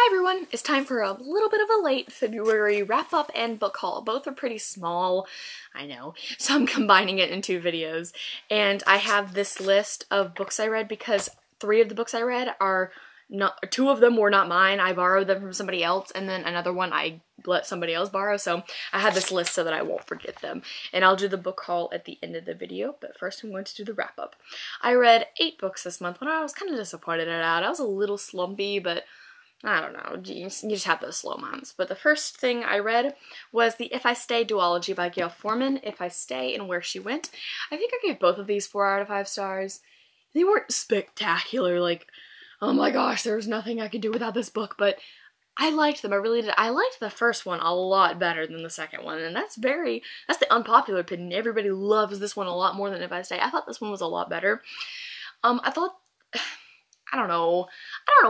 Hi everyone, it's time for a little bit of a late February wrap-up and book haul. Both are pretty small, I know, so I'm combining it in two videos. And I have this list of books I read because 3 of the books I read are not, 2 of them were not mine. I borrowed them from somebody else, and then another one I let somebody else borrow, so I have this list so that I won't forget them. And I'll do the book haul at the end of the video, but first I'm going to do the wrap-up. I read 8 books this month, and I was kind of disappointed at it. I was a little slumpy, but I don't know, you just have those slow months. But the first thing I read was the If I Stay duology by Gayle Forman, If I Stay and Where She Went. I think I gave both of these 4 out of 5 stars. They weren't spectacular, like, oh my gosh, there was nothing I could do without this book, but I liked them, I really did. I liked the first one a lot better than the second one, and that's the unpopular opinion. Everybody loves this one a lot more than If I Stay. I thought this one was a lot better. I thought, I don't know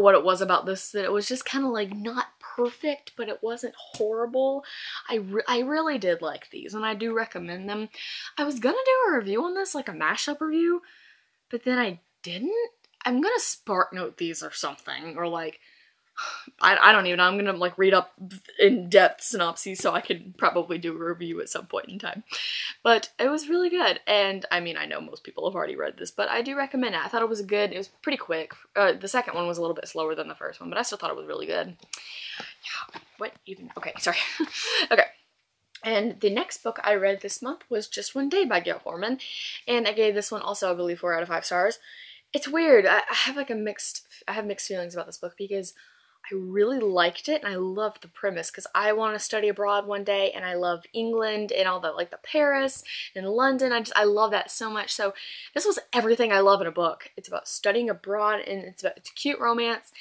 what it was about this, that it was just kind of like not perfect, but it wasn't horrible. I really did like these, and I do recommend them. I was gonna do a review on this, like a mashup review, but then I didn't. I'm gonna spark note these or something, or like, I don't even know, I'm gonna like read up in-depth synopses so I could probably do a review at some point in time. But it was really good, and I mean, I know most people have already read this, but I do recommend it. I thought it was good. It was pretty quick. The second one was a little bit slower than the first one, but I still thought it was really good. Yeah, what even? Okay, sorry. Okay. And the next book I read this month was Just One Day by Gayle Forman, and I gave this one also, I believe, 4 out of 5 stars. It's weird. I have mixed feelings about this book because I really liked it and I loved the premise because I want to study abroad one day, and I love England and all the, like, the Paris and London. I love that so much. So this was everything I love in a book. It's about studying abroad, and it's a cute romance.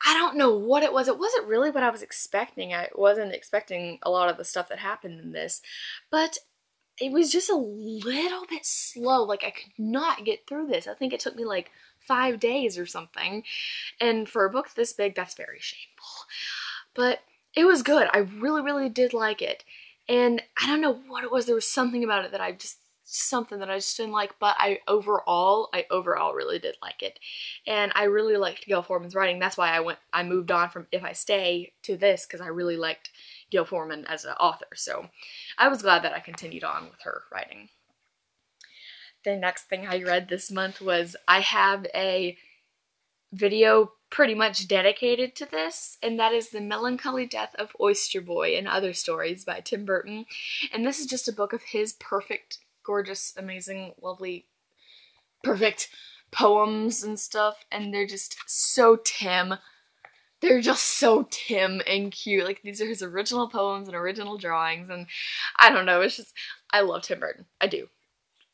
I don't know what it was. It wasn't really what I was expecting. I wasn't expecting a lot of the stuff that happened in this, but it was just a little bit slow. Like, I could not get through this. I think it took me like 5 days or something. And for a book this big, that's very shameful. But it was good. I really, really did like it. And I don't know what it was. There was something about it that I just didn't like, but I overall really did like it. And I really liked Gayle Forman's writing. That's why I moved on from If I Stay to this, because I really liked Gayle Forman as an author. So I was glad that I continued on with her writing. The next thing I read this month was, I have a video pretty much dedicated to this, and that is The Melancholy Death of Oyster Boy and Other Stories by Tim Burton. And this is just a book of his perfect, gorgeous, amazing, lovely, perfect poems and stuff, and they're just so Tim. They're just so Tim and cute. Like, these are his original poems and original drawings, and I don't know, it's just, I love Tim Burton. I do.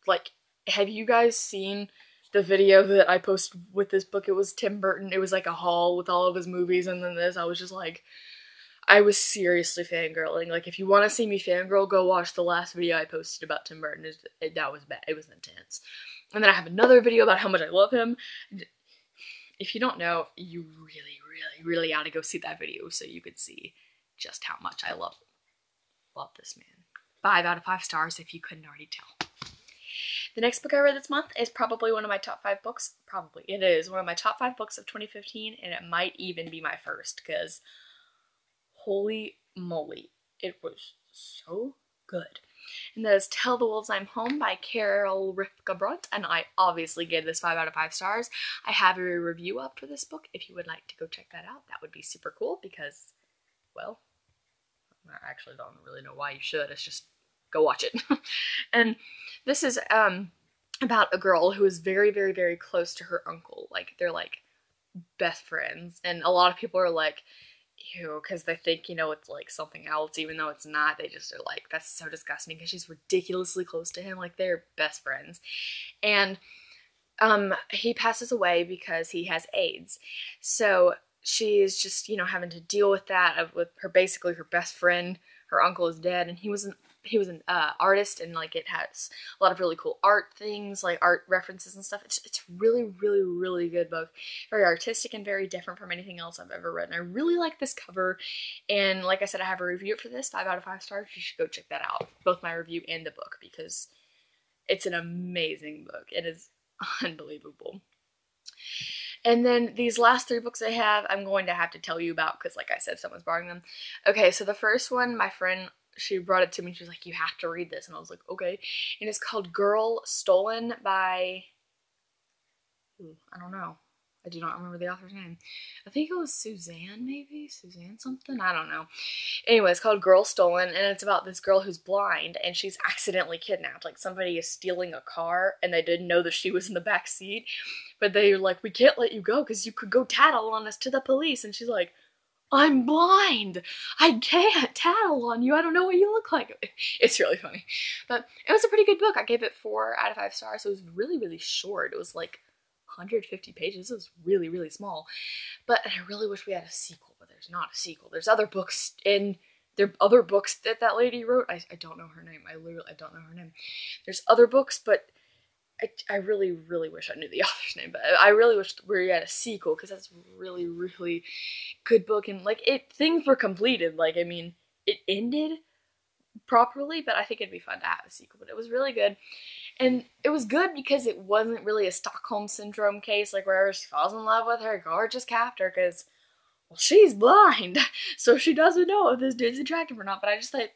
Like, have you guys seen the video that I posted with this book? It was Tim Burton. It was like a haul with all of his movies, and then this. I was just like, I was seriously fangirling. Like, if you want to see me fangirl, go watch the last video I posted about Tim Burton. That was bad. It was intense. And then I have another video about how much I love him. If you don't know, you really, really, really ought to go see that video so you could see just how much I love this man. 5 out of 5 stars if you couldn't already tell. The next book I read this month is probably one of my top 5 books. Probably. It is one of my top 5 books of 2015, and it might even be my first, because holy moly, it was so good. And that is Tell the Wolves I'm Home by Carol Ripka Brunt, and I obviously gave this 5 out of 5 stars. I have a review up for this book. If you would like to go check that out, that would be super cool, because, well, I actually don't really know why you should. It's just, go watch it. And this is about a girl who is very, very, very close to her uncle. Like, they're like best friends, and a lot of people are like, ew, because they think, you know, it's like something else, even though it's not. They just are like, that's so disgusting, because she's ridiculously close to him. Like, they're best friends. And he passes away because he has AIDS. So she's just, you know, having to deal with that, with her, basically her best friend. Her uncle is dead, and he was an artist, and like, it has a lot of really cool art things, like art references and stuff. It's really, really, really good book. Very artistic and very different from anything else I've ever read. And I really like this cover. And like I said, I have a review for this, 5 out of 5 stars. You should go check that out, both my review and the book, because it's an amazing book. It is unbelievable. And then these last 3 books I have, I'm going to have to tell you about because, like I said, someone's borrowing them. Okay, so the first one, my friend, she brought it to me. She was like, you have to read this. And I was like, okay. And it's called Girl Stolen by... I don't know. I do not remember the author's name. I think it was Suzanne, maybe? Suzanne something? I don't know. Anyway, it's called Girl Stolen, and it's about this girl who's blind, and she's accidentally kidnapped. Like, somebody is stealing a car, and they didn't know that she was in the back seat. But they're like, we can't let you go, because you could go tattle on us to the police. And she's like, I'm blind. I can't tattle on you. I don't know what you look like. It's really funny. But it was a pretty good book. I gave it 4 out of 5 stars. So it was really, really short. It was like 150 pages. It was really, really small. But I really wish we had a sequel, but there's not a sequel. There's other books there are other books that lady wrote. I don't know her name. I don't know her name. There's other books, but I really, really wish I knew the author's name, but I really wish we had a sequel, because that's a really, really good book, and, like, things were completed, like, I mean, it ended properly, but I think it'd be fun to have a sequel, but it was really good, and it was good because it wasn't really a Stockholm Syndrome case, like, where she falls in love with her gorgeous captor, because, well, she's blind, so she doesn't know if this dude's attractive or not, but I just thought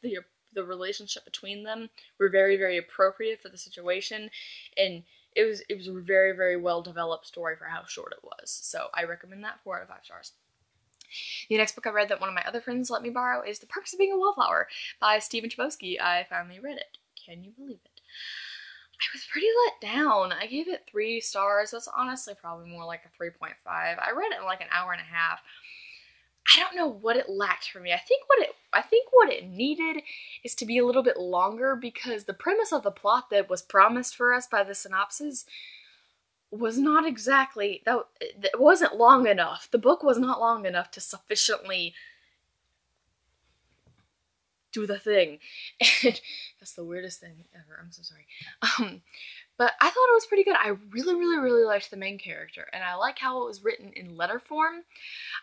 the relationship between them were very, very appropriate for the situation, and it was a very, very well developed story for how short it was. So I recommend that. 4 out of 5 stars. The next book I read that one of my other friends let me borrow is The Perks of Being a Wallflower by Stephen Chbosky. I finally read it. Can you believe it? I was pretty let down. I gave it 3 stars. That's honestly probably more like a 3.5. I read it in like an hour and a half. I don't know what it lacked for me. I think what it needed is to be a little bit longer, because the premise of the plot that was promised for us by the synopsis was not exactly, it wasn't long enough. The book was not long enough to sufficiently do the thing. And that's the weirdest thing ever. I'm so sorry. But I thought it was pretty good. I really, really, really liked the main character, and I like how it was written in letter form.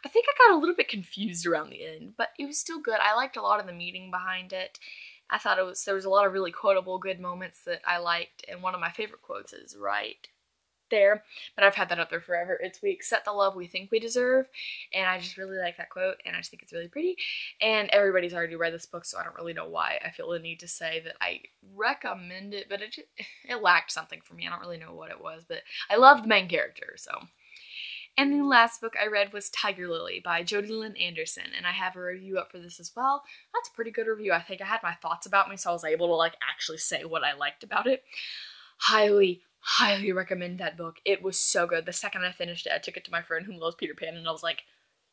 I think I got a little bit confused around the end, but it was still good. I liked a lot of the meaning behind it. I thought there was a lot of really quotable good moments that I liked, and one of my favorite quotes is right there, but I've had that up there forever. It's "We accept the love we think we deserve," and I just really like that quote, and I just think it's really pretty, and everybody's already read this book, so I don't really know why I feel the need to say that I recommend it, but it lacked something for me. I don't really know what it was, but I loved the main character, so. And the last book I read was Tiger Lily by Jodi Lynn Anderson, and I have a review up for this as well. That's a pretty good review. I think I had my thoughts about me, so I was able to, like, actually say what I liked about it. Highly, highly recommend that book. It was so good. The second I finished it, I took it to my friend who loves Peter Pan, and I was like,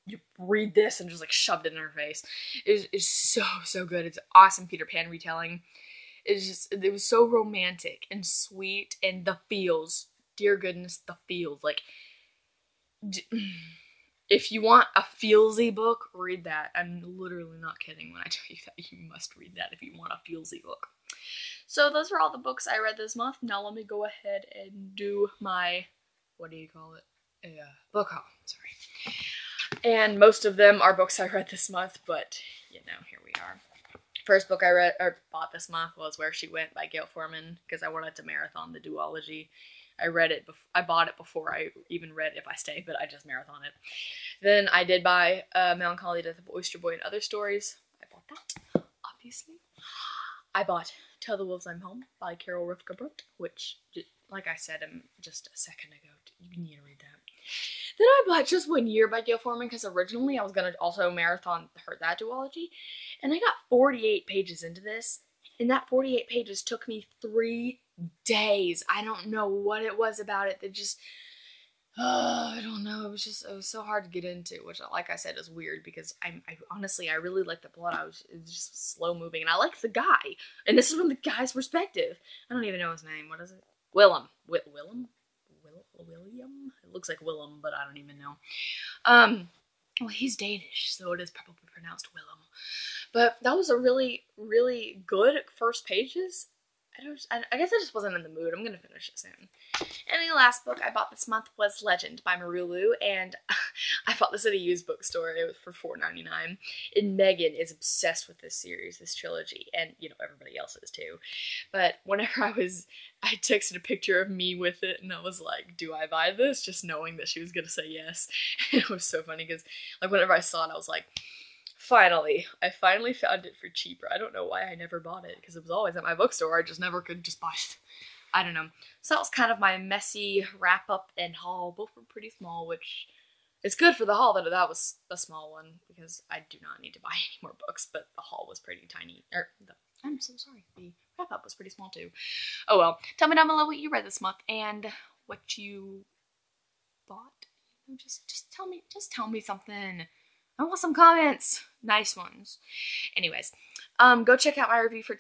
you read this, and just, like, shoved it in her face. It's so, so good. It's awesome Peter Pan retelling. It was so romantic and sweet, and the feels, dear goodness, the feels, like, if you want a feelsy book, read that. I'm literally not kidding when I tell you that. You must read that if you want a feelsy book. So those are all the books I read this month. Now let me go ahead and do my, what do you call it? Book haul, sorry. And most of them are books I read this month, but, you know, here we are. First book I read, or bought this month, was Where She Went by Gayle Forman, because I wanted to marathon the duology. I bought it before I even read If I Stay, but I just marathon it. Then I did buy Melancholy Death of Oyster Boy and Other Stories. I bought that, obviously. I bought Tell the Wolves I'm Home by Carol Rivka Brooke, which, like I said just a second ago, you need to read that. Then I bought Just One Year by Gayle Forman, because originally I was going to also marathon that duology, and I got 48 pages into this, and that 48 pages took me 3 days. I don't know what it was about it that just, I don't know, it was so hard to get into, which, like I said, is weird, because I honestly, I really like the plot. It was just slow moving, and I like the guy, and this is from the guy's perspective. I don't even know his name. What is it? Willem. William? It looks like Willem, but I don't even know. Well, he's Danish, so it is probably pronounced Willem. But that was a really, really good first pages. I guess I just wasn't in the mood. I'm gonna finish it soon. And the last book I bought this month was Legend by Marulu, and I bought this at a used bookstore. It was for $4.99. And Megan is obsessed with this series, this trilogy, and you know, everybody else is too. But whenever I texted a picture of me with it, and I was like, do I buy this? Just knowing that she was gonna say yes. And it was so funny because like whenever I saw it, I was like, I finally found it for cheaper. I don't know why I never bought it, because it was always at my bookstore. I just never could just buy it. I don't know. So that was kind of my messy wrap up and haul. Both were pretty small, which is good for the haul that that was a small one, because I do not need to buy any more books, but the haul was pretty tiny. I'm so sorry. The wrap up was pretty small too. Oh well. Tell me down below what you read this month and what you bought. Just tell me something. I want some comments. Nice ones. Anyways, go check out my review for